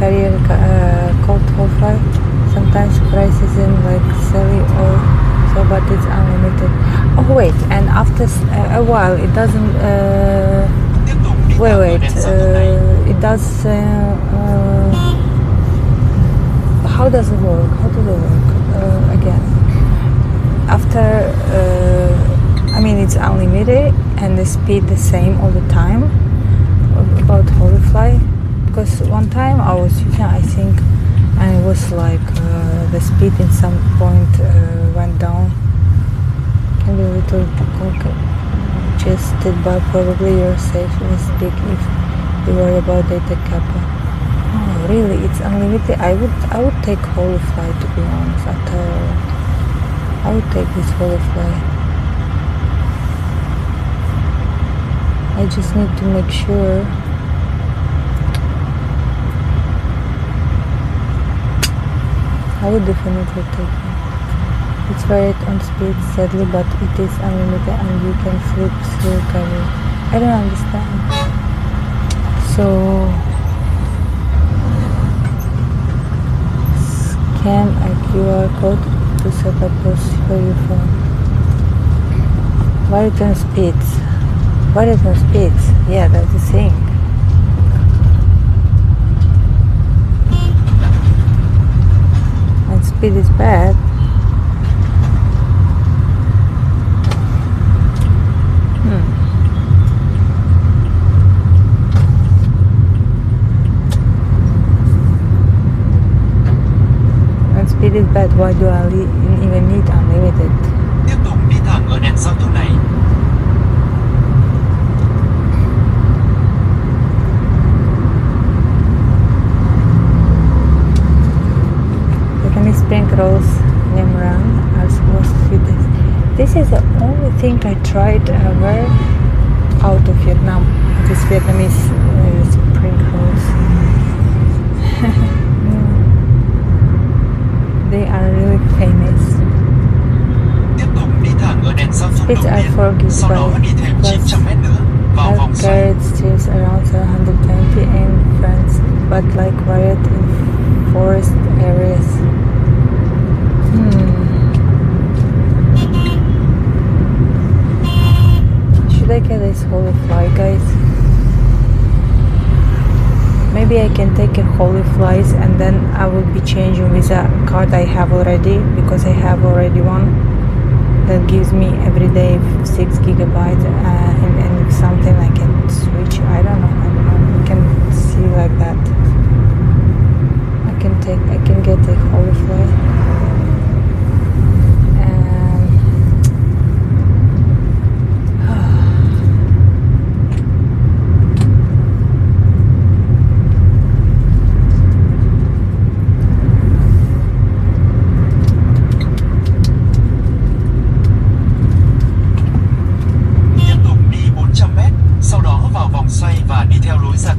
carrier called Holfly. Sometimes price isn't like silly or so, but it's unlimited. Oh wait, and after a while it doesn't wait it does how does it work? How does it work again? After I mean it's unlimited and the speed the same all the time. About Holify, because one time I was using, I think, and it was like the speed in some point went down. Can be a little congested, but probably you're safe in speak if you worry about data cap. Oh, really? It's unlimited. I would take Holify, to be honest. I would take this Holify. I just need to make sure. I would definitely take it. It's varied on speed, sadly, but it is unlimited and you can flip through cover. I don't understand. So, scan a QR code to set up post for your phone. Varied on speeds. Varied on speeds. Yeah, that's the thing. Speed is bad. When speed is bad, why do I even need unlimited? Tiếp tục đi thẳng ở đèn giao thông này. Spring rolls Nemran are supposed to be this. This is the only thing I tried ever out of Vietnam. This Vietnamese spring rolls. They are really famous. Tiếp tục đi thẳng ở đèn giao thông Speeds đầu are tiên. forgiven Sau đó đi thêm 900 mét nữa vào vòng xoay. Carried steers around 120 in France, but like varied in forest areas. Should I get this Holify, guys? Maybe I can take a Holiflies and then I will be changing with a card I have already, because I have already one that gives me every day 6 gigabytes and